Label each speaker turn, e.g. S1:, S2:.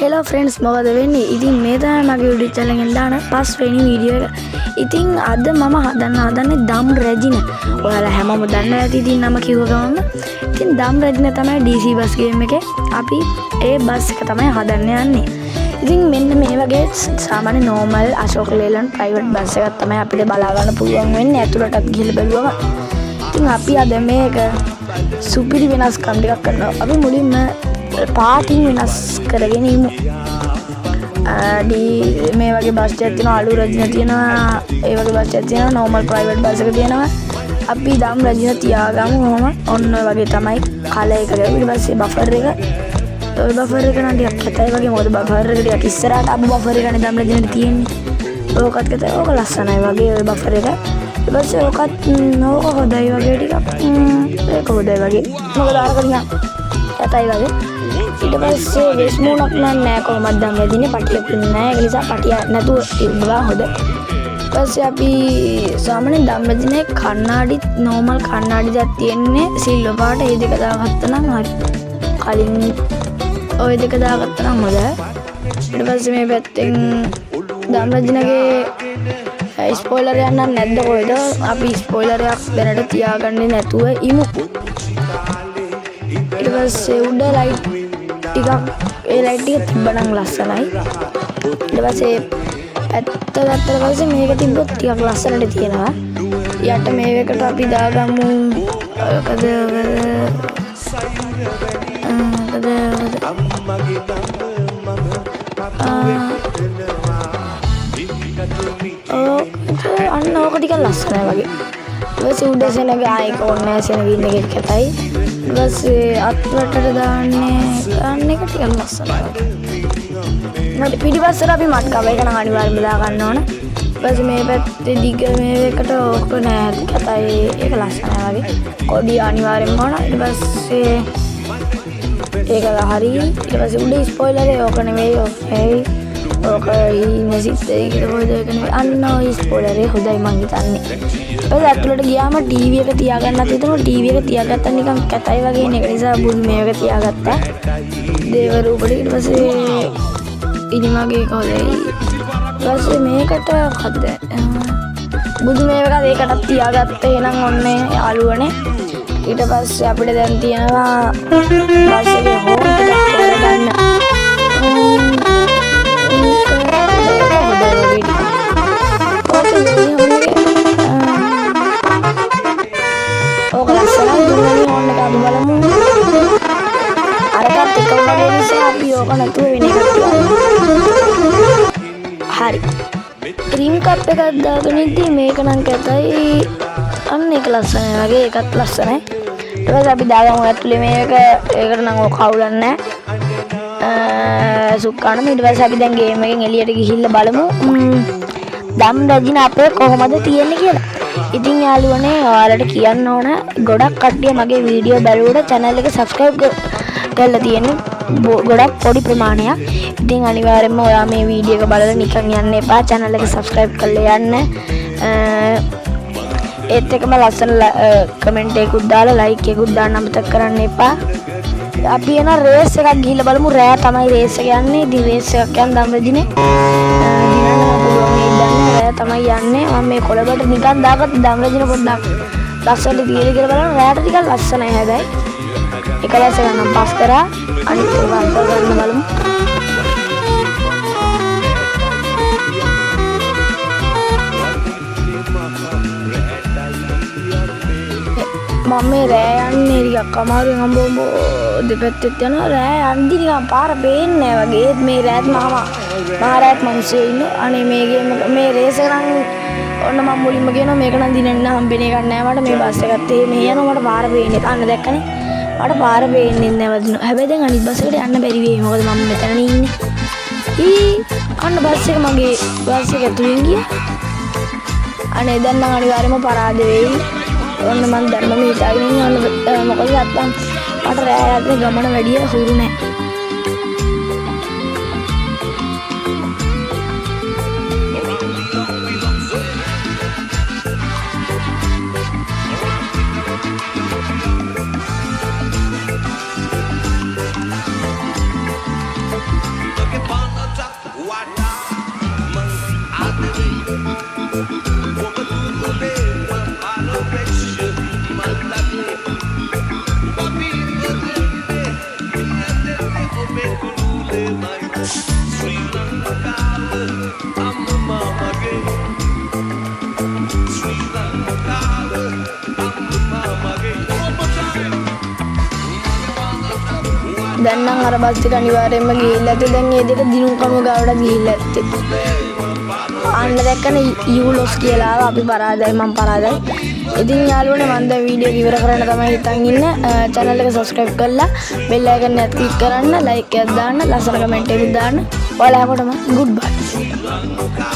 S1: Hello friends, මොකද වෙන්නේ? ඉතින් මේ තමයි මගේ YouTube channel එකෙන් දාන පස්වෙනි වීඩියෝ එක. ඉතින් අද මම හදන්නේ දම් රැජින. ඔයාලා හැමෝම දන්නවා ඇති ඉතින් නම කිව්ව ගමන්. ඉතින් දම් රැජින තමයි DC බස් ගේම් එකේ අපි ඒ බස් එක තමයි හදන්න යන්නේ. ඉතින් මෙන්න මේ වගේ සාමාන්‍ය normal අශෝක ලේලන් private බස් එකක් තමයි අපිට බලා ගන්න පුළුවන් වෙන්නේ ඇතුළටත් ගිහලා බැලුවම. ඉතින් අපි අද මේක සුපිරි වෙනස්කම් ටිකක් කරනවා. අපි මුලින්ම පාටින් වෙනස් කරගෙන ඉමු. මේ වගේ බස් එකක් තියෙනවා, අලු රජින තියෙනවා, ඒ වගේ බස් එකක් තියෙනවා, normal private බස් එක තියෙනවා. අපි දම් රජින තියාගමු. ඔහොම ඔන්න ඔය වගේ තමයි කලර් එක. ඊට පස්සේ බෆර් එක. ඔය බෆර් එක නම් ටිකක් කැතයි වගේ. මොකද බෆර් එක ටිකක් ඉස්සරහට අබ බෆර් එකනේ දම් රජිනට තියෙන්නේ. ඕකත් කැතයි. ඕක ලස්සනයි වගේ ඔය බෆර් එක. ඊට පස්සේ ඕකත් ඕක හොඳයි වගේ ටිකක්. ඒක හොඳයි වගේ. මොකද අරක ටිකක් කැතයි වගේ. ඊට පස්සේ වෙස්මුණක් නෑ කොහොමද දම් රජිනේ පටියක් නෑ. ඒ නිසා පටිය නැතුව තිබ්බා හොඳ. ඊට පස්සේ අපි සාමාන්‍ය දම් රජිනේ කණ්ණාඩි normal කණ්ණාඩි දෙයක් තියෙන්නේ සිල්වර් පාට. ඒ දෙක දාගත්තා නම් හරි. කලින් ওই දෙක දාගත්තා නම් හොඳයි. ඊට පස්සේ මේ පැත්තෙන් දම් රජිනගේ ස්පොයිලර් එකක් නැද්ද කොහෙද? අපි ස්පොයිලර් එකක් දැනට තියාගන්නේ නැතුව ඉමු. ඊට පස්සේ උඩ ලයිට් ටිකක් ඒ ලයිට් ටික තිබ්බනම් ලස්සනයි. ඊට පස්සේ පැත්ත ගත්තට පස්සේ මේක තිබ්බොත් ටිකක් ලස්සනට තියෙනවා. යට මේකට අපි දාගමු අන්න ඕක ටිකක් ලස්සනයි වගේ. ඊට පස්සේ උඩ සෙනග ආයක ඕනේ සෙනග ඉන්න එක කැතයි. ඊට පස්සේ අත්වලට දාන්නේ ගන්න එක ටිකක් ලස්සනයි වගේ. මට පිටිපස්සට අපි මත් කව එක නම් අනිවාර්යයෙන්ම දා ගන්න ඕන. ඊට පස්සේ මේ පැත්තේ දිග මේකට ඕක නෑ කැතයි. ඒක ලස්සනයි වගේ. කොඩි අනිවාර්යයෙන්ම ඕන. ඊට පස්සේ ඒක හරි. ඊට පස්සේ උඩ ස්පොයිලර් එක ඕක නෙවෙයි. ඕකයි. ඕක ඉමේජ් එකේ කොහෙද ඒක නෙවෙයි. අන්න ඔය ස්පොයිලර් එක හොඳයි මං හිතන්නේ. ඊට පස්සේ ඇතුළට ගියාම ටීවී එක තියාගන්නත් හිතනවා. ටීවී එක තියාගත්තා නිකන් කැතයි වගේ නේ. ඒක නිසා බුදු මේක තියාගත්තා. දේව රූපෙට. ඊට පස්සේ ඉනිමගේ කොහොදයි. ඊට පස්සේ මේකට මොකද්ද? බුදු මේක ඒකටත් තියාගත්තා. එහෙනම් ඔන්නේ යාළුවනේ. ඊට පස්සේ අපිට දැන් තියෙනවා බස් එකේ හෝම් ටිකක් කරගන්න. ඕක ලස්සනයි. දුන්නේ හෝම් එක අපි බලමු. අරකට එක වගේ නිසා අපි ඕක නැතුව වෙන එකක් තියනවා. හරි. ක්‍රීම් කප් එකක් දාගෙන ඉද්දි මේක නම් කැතයි. අන්න ඒක ලස්සනයි වගේ. ඒකත් ලස්සනයි. ඊට පස්සේ අපි දාගමු ඇතුලේ මේක. ඒකට නම් ඔය කවුලන්නේ නැහැ. සුක්කානම. ඊට පස්සේ අපි දැන් ගේම් එකෙන් එළියට ගිහිල්ලා බලමු දම් රජින අපේ කොහොමද තියෙන්නේ කියලා. ඉතින් යාළුවනේ ඔයාලට කියන්න ඕන ගොඩක් කට්ටිය මගේ වීඩියෝ බලුවට channel එක subscribe කරලා තියෙන්නේ ගොඩක් පොඩි ප්‍රමාණයක්. ඉතින් අනිවාර්යයෙන්ම ඔයා මේ වීඩියෝ එක බලලා නිකන් යන්න එපා. channel එක subscribe කරලා යන්න. ඒත් එකම ලස්සන කමෙන්ට් එකකුත් දාලා like එකකුත් දාන්න අමතක කරන්න එපා. අපි එන රේස් එකක් ගිහිල්ලා බලමු. රෑ තමයි රේස් එක යන්නේ. ඉතින් රේස් එකක් යන දම් රජිනේ තමයි යන්නේ. මම මේ කොළබට නිකන් දාගත්ත දම් රජින පොඩ්ඩක් ලස්සනට තියලා කියලා බලන්න. රෑට ටිකක් ලස්සනයි හැබැයි. එක රැස් එකක් නම් පාස් කරා. අනිත් ඒවා අන්තර ගන්න බලමු. මම මේ රෑ යන්නේ ටිකක් අමාරුවෙන් හම්බවම දෙපැත්තෙත් යනවා. රෑ යන්දි නිකන් පාර පේන්නේ නැහැ වගේ. ඒත් මේ රෑත් මහරෑත් මිනිස්සු ඉන්නේ. අනේ මේ ගේම් මේ රේස් එක නම් ඔන්න මම මුලින්ම කියනවා මේක නම් දිනෙන්න හම්බෙන එකක් නෑ මට. මේ බස් එකත් මේ යනවා මට පාර පේන්නේ. අන්න දැක්කනේ. මට පාර පේන්නේ නැහැ වදින. හැබැයි දැන් අනිත් බස් එකට යන්න බැරි වෙයි. මොකද මම මෙතනනේ ඉන්නේ. අන්න බස් එක මගේ බස් එක ඇතුලෙන් ගියා. අනේ දැන් නම් අනිවාර්යයෙන්ම පරාද වෙයි. ඔන්න මම ධර්ම මේ හිතාගෙන ඉන්නේ. ඔන්න මොකද නැත්තම් මට රෑ යද්දී ගමන වැඩි හුරු නැහැ. දැන් නම් අර බස් ටික අනිවාර්යයෙන්ම ගිහිල්ලා ඇති. දැන් ඒ දෙක දිනුම් කණුව ගාවට ගිහිල්ලා ඇත්තේ. අන්න දැක්කනේ යූලොස් කියලා අපි පරාදයි මම පරාදයි. ඉතින් යාළුවනේ මම දැන් වීඩියෝ ඉවර කරන්න තමයි හිතන් ඉන්නේ. channel එක subscribe කරලා bell icon එක click කරන්න, like එකක් දාන්න, ලස්සන comment එකක් දාන්න. ඔයාලා හැමෝටම goodbye.